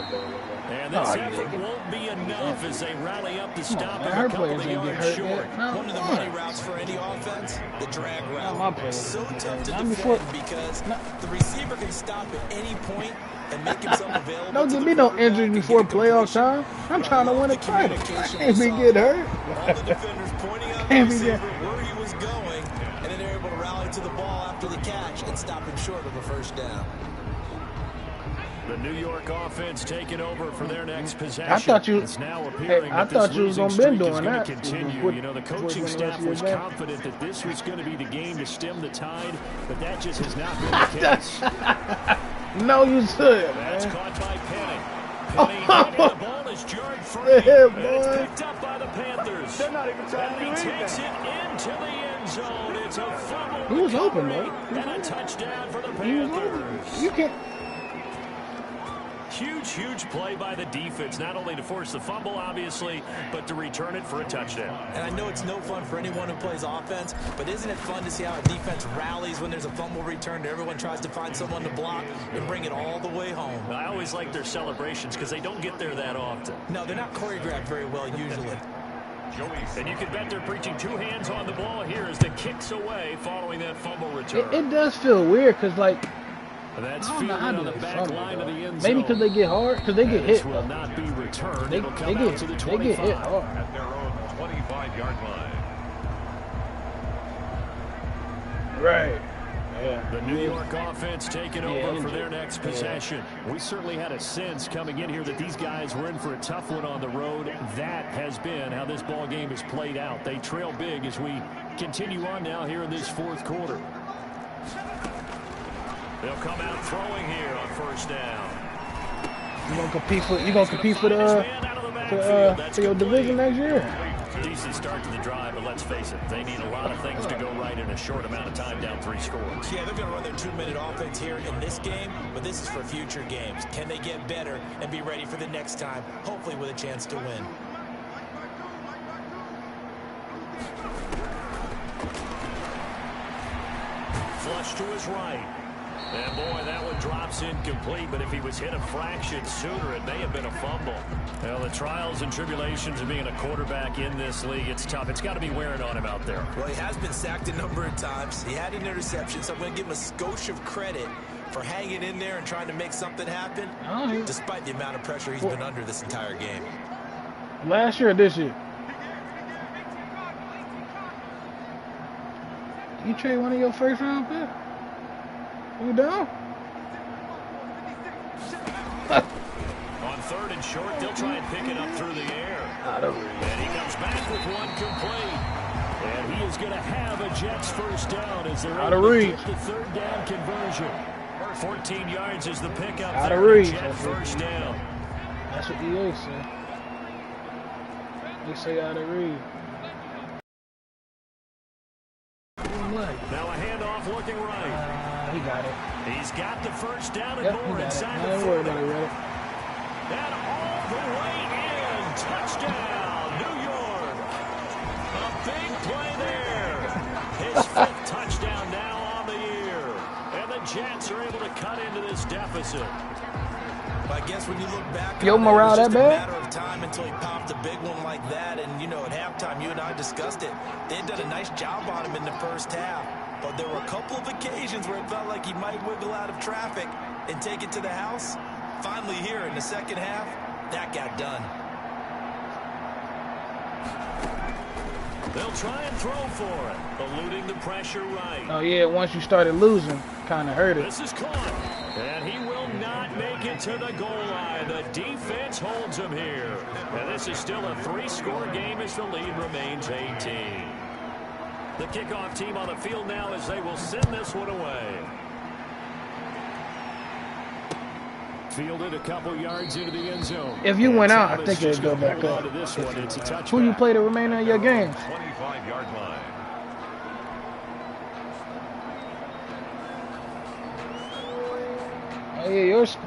And this effort won't be enough as they rally up to stop him her a couple players of ain't get yards hurt short. yet. One of the money routes for any offense, the drag route. So tough to defend because the receiver can stop at any point and make himself available. Don't give me no injury before playoff time. I'm trying to win a title. I can't be get hurt. All the defenders pointing out the receiver where he was going, and then they're able to rally to the ball after the catch and stop him short of a first down. The New York offense taking over for their next possession. I thought you. It's now Hey, appearing I that thought this you was losing gonna been streak is doing going that. to continue. You know, the coaching staff was confident that this was going to be the game to stem the tide, but that just has not been the case. No, you should. That's Man. caught by Penny. Penny, the ball is jarred free. Yeah, And it's boy. picked up by the Panthers. They're not even trying to do anything. He takes it into the end zone. It's a fumble. He was open, though. And a touchdown for the He was open. Panthers. You can't. Huge play by the defense, not only to force the fumble, obviously, but to return it for a touchdown. And I know it's no fun for anyone who plays offense, but isn't it fun to see how a defense rallies when there's a fumble return? Everyone tries to find someone to block and bring it all the way home. I always like their celebrations because they don't get there that often. No, they're not choreographed very well usually. And you can bet they're preaching two hands on the ball here as the kicks away following that fumble return. It does feel weird because, like, That's I don't know how fielded on to the back fumble, line of the though. end zone. Maybe because they get hard, because they get This hit. will not be returned. They It'll come out to the 25. get hit hard. At their own 25-yard line. Right. Yeah. The New York offense taking over for their next possession. We certainly had a sense coming in here that these guys were in for a tough one on the road. That has been how this ball game has played out. They trail big as we continue on now here in this fourth quarter. They'll come out throwing here on first down. You gonna compete for your division next year? Decent start to the drive, but let's face it, they need a lot of things to go right in a short amount of time, down 3 scores. Yeah, they're going to run their 2-minute offense here in this game, but this is for future games. Can they get better and be ready for the next time, hopefully with a chance to win? Flush to his right. And boy, that one drops incomplete, but if he was hit a fraction sooner, it may have been a fumble. Well, the trials and tribulations of being a quarterback in this league, it's tough. It's got to be wearing on him out there. Well, he has been sacked a number of times. He had an interception, so I'm going to give him a skosh of credit for hanging in there and trying to make something happen, despite the amount of pressure he's been under this entire game. Last year or this year? You trade one of your first-round picks? You down? On 3rd and short, they'll try and pick it up through the air. And he comes back with one complete. And he is going to have a Jets first down as they're able to get the 3rd down conversion. 14 yards is the pickup. Out of reach. Jet first down. That's what EA said. They say out of reach. Now a handoff looking right. He got it. He's got the first down and Yep, more inside the 40. Don't worry about it, Reddick. And all the way in. Touchdown, New York. A big play there. His 5th touchdown now on the year. And the Jets are able to cut into this deficit. I guess when you look back, your morale that bad? It was just a matter of time until he popped a big one like that. And, you know, at halftime, you and I discussed it. They had done a nice job on him in the first half. But there were a couple of occasions where it felt like he might wiggle out of traffic and take it to the house. Finally here in the second half, that got done. They'll try and throw for it, eluding the pressure right. Oh, yeah, once you started losing, kind of hurt it. This is caught, and he will not make it to the goal line. The defense holds him here. And this is still a 3-score game as the lead remains 18. The kickoff team on the field now as they will send this one away. Fielded a couple yards into the end zone. If you went out, I think it'd go back up. Who you play the remainder of your games? 25-yard line. Oh, yeah, yours.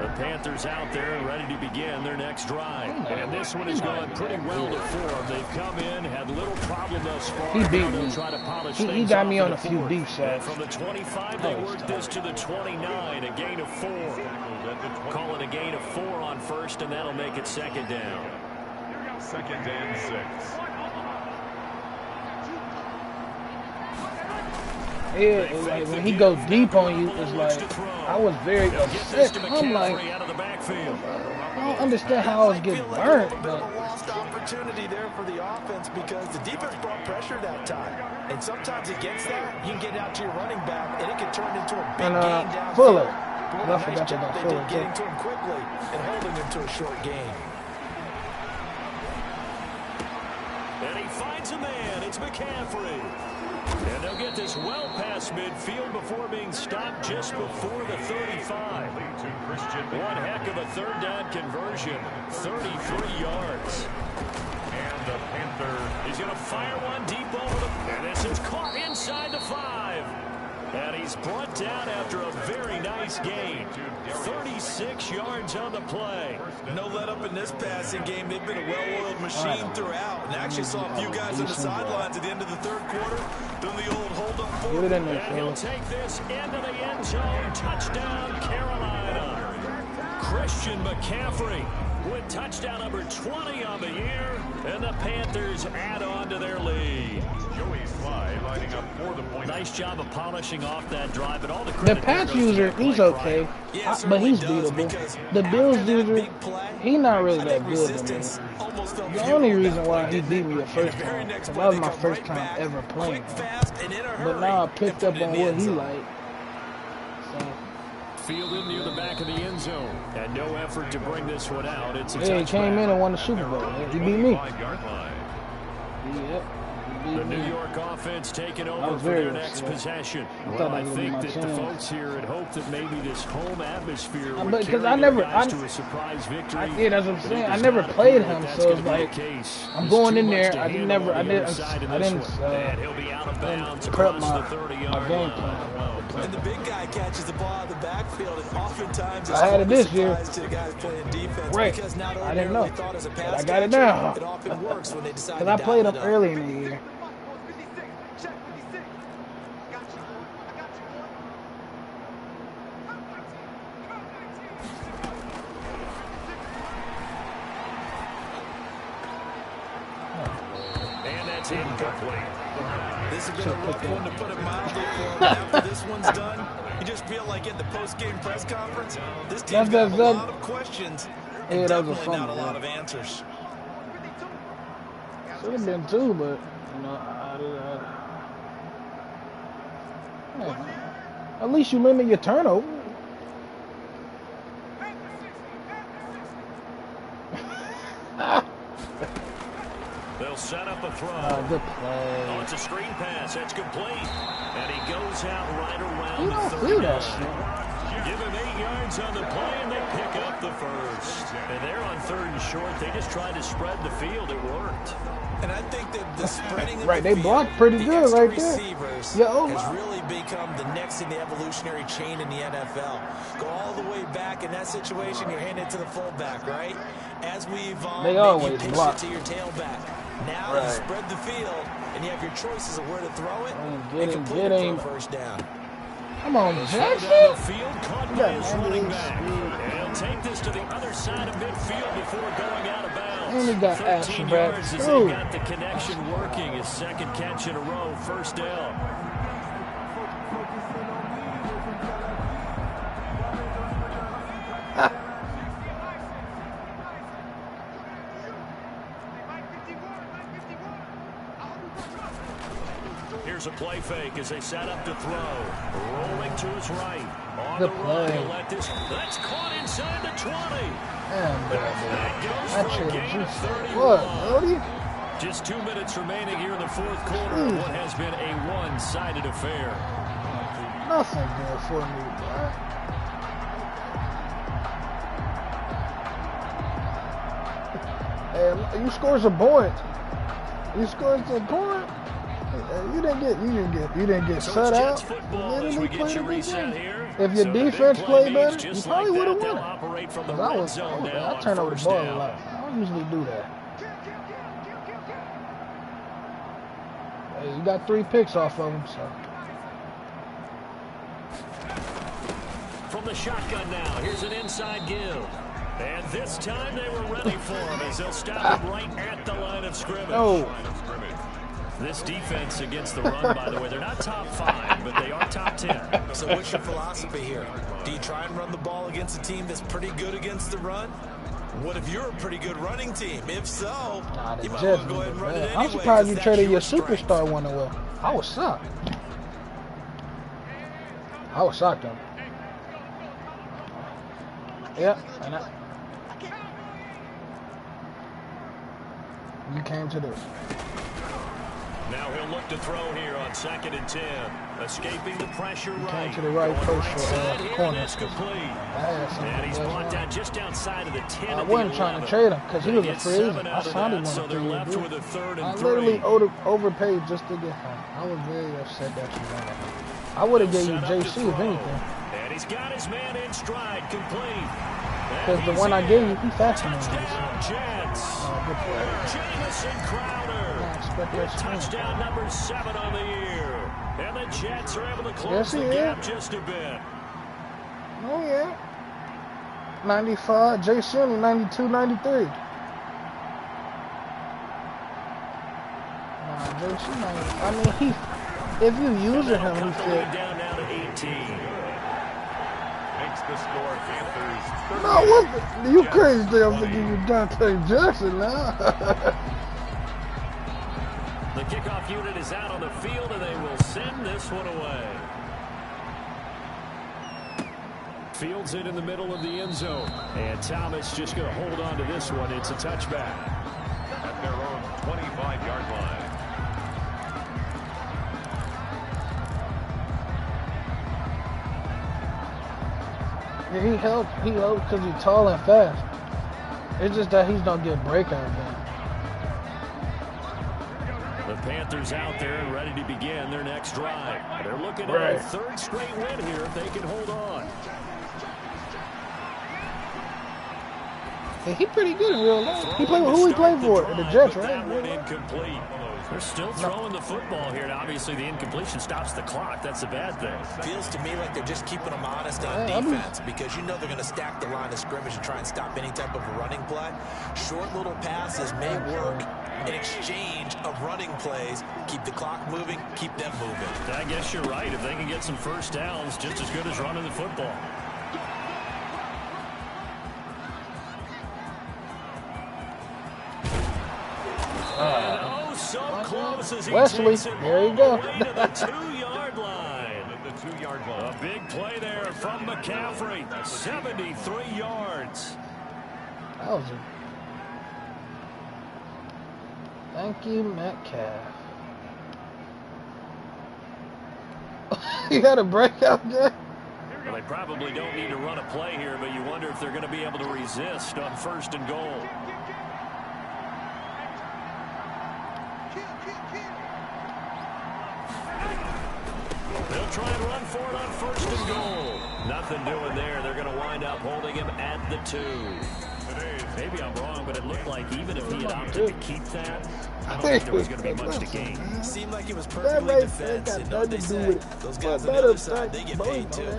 The Panthers out there and ready to begin their next drive. And this one is going pretty well to form. They've come in, had little problem thus far. He beat me. He got me on a few deep shots. From the 25, they worked this to the 29, a gain of 4. Call it a gain of 4 on first, and that'll make it second down. Second and 6. Yeah, like when he goes deep on you, it's like, I was very upset. I'm like, I don't understand how I was getting burnt. But a lost opportunity there for the offense because the defense brought pressure that time. And sometimes against that, you can get out to your running back, and it can turn into a big gain down. Fuller. Nice job they did getting to him quickly and holding him to a short gain. And he finds a man. It's McCaffrey. And they'll get this well past midfield before being stopped just before the 35. One heck of a third down conversion. 33 yards. And the Panther. He's going to fire one deep over the... And this is caught inside the 5. And he's brought down after a very nice gain. 36 yards on the play. No let up in this passing game. They've been a well-oiled machine throughout. And actually saw a few guys on the sidelines at the end of the third quarter doing the old hold-up forward. And he'll take this into the end zone. Touchdown, Carolina. Christian McCaffrey with touchdown number 20 on the year. And the Panthers add on to their lead. Joey Slye lining up for the point. Nice job of polishing off that drive. And all the credit the pass user, he's okay, but he's beatable. The Bills user, he's not really that good to me. The only reason why he beat me the first time, because that was my first time ever playing him. But now I picked up on what he liked. So. Fielded near the back of the end zone. And no effort to bring this one out. It's a yeah, he came in and won the Super Bowl. He beat me. Yep. The New York offense taking over for their next possession. Well, I think that the folks here had hoped that maybe this home atmosphere would carry their guys to a surprise victory. Yeah, that's what I'm saying. I never played him, so it's like I'm going in there. I didn't prep my game plan. And the big guy catches the ball out of the backfield, and oftentimes I had it this year. to the guys playing defense. Right. Because not I didn't know. thought as a pass but I got it now. It often works when they decide Because I played him early in the year. And that's incomplete. This has been a rough one to put it mildly for him. After this one's done, you just feel like at the post-game press conference, this team's got a lot of questions and definitely not a lot of answers. Should have been too, but, you know, at least you limit your turnover. They'll set up a throw. Good play. Oh, it's a screen pass. That's complete. And he goes out right around You the don't 30 see that line. shit. Give him 8 yards on the play, and they pick up the first. And they're on 3rd and short. They just tried to spread the field. It worked. And I think that the spreading of right, the they field, blocked pretty the good right there. Receivers Yeah, has really become the next in the evolutionary chain in the NFL. Go all the way back in that situation, you're handing it to the fullback, right? As we evolve, they always pitch block it to your tailback. Now you spread the field, and you have your choices of where to throw it. Get him, get him. First down. Come on, Jackson. The field caught by his running back. And he'll take this to the other side of midfield before going out of bounds. And he got 13 yards as they got the connection working. His second catch in a row, first down. Here's a play fake as they set up to throw. Rolling to his right. On the run, he'll let this. That's caught inside the 20. That goes for a gain of 31. Just 2 minutes remaining here in the fourth quarter of what has been a one-sided affair. Nothing good for me, bro. Hey, you scored a point. You scored a point. You didn't get shut out. Literally played a good game. If your defense played better, you probably would have won it. I turn over the ball a lot. I don't usually do that. Hey, you got 3 picks off of him, so. From the shotgun now, here's an inside give. And this time they were ready for him as they'll stop him right at the line of scrimmage. Oh. This defense against the run, by the way, they're not top 5, but they are top 10. So what's your philosophy here? Do you try and run the ball against a team that's pretty good against the run? What if you're a pretty good running team? If so, you might well go ahead and run it anyway. I'm surprised you traded your superstar one away. I was shocked. I was shocked, though. Yeah, and you came to this. Now he'll look to throw here on 2nd and 10. Escaping the pressure right. Came to the right place for corner. That's complete. And he's brought down just outside of the 10. I wasn't trying to trade him because he was a free agent. I signed him on a 3-year deal. I literally overpaid just to get him. I was very upset that you won it. I would have gave you JC if anything. And he's got his man in stride, complete. Because the one I gave you, he faster than Touchdown, Jets. Good play. Jamison Crowder. Touchdown number 7 on the year. And the Jets are able to close the gap just a bit. Oh, yeah. 95. JC only 92, 93. Nah, JC 90. I mean, if you using him, he fit. Down now to 18. Makes the score Panthers. No, what the, you crazy? I'm thinking you Dante Jackson now. The kickoff unit is out on the field, and they will send this one away. Fields it in the middle of the end zone. And Thomas just going to hold on to this one. It's a touchback. At their own 25-yard line. Yeah, he helped because he's tall and fast. It's just that he's not getting breakout game. The Panthers out there and ready to begin their next drive. They're looking at a 3rd straight win here if they can hold on. Yeah, he pretty good in real life. Who he playing for? The Jets, right? That one incomplete. They're still throwing the football here. Now, obviously, the incompletion stops the clock. That's a bad thing. Feels to me like they're just keeping them honest on defense because you know they're going to stack the line of scrimmage and try and stop any type of a running play. Short little passes may work in exchange of running plays. Keep the clock moving, keep them moving. I guess you're right. If they can get some first downs, just as good as running the football. So close as he Wesley, there you go. The 2-yard line. The 2-yard line. A big play there from McCaffrey. 73 yards. That was a... Thank you, Metcalf. You had a breakout game? Well, they probably don't need to run a play here, but you wonder if they're going to be able to resist on 1st and goal. They'll try and run for it on 1st and goal. Nothing doing there. They're going to wind up holding him at the 2. Maybe I'm wrong, but it looked like even if he had opted to keep that, I don't think there was going to be much to gain. Seemed like it was perfectly defensive. You know what they say. Those guys on the other side, they get paid too.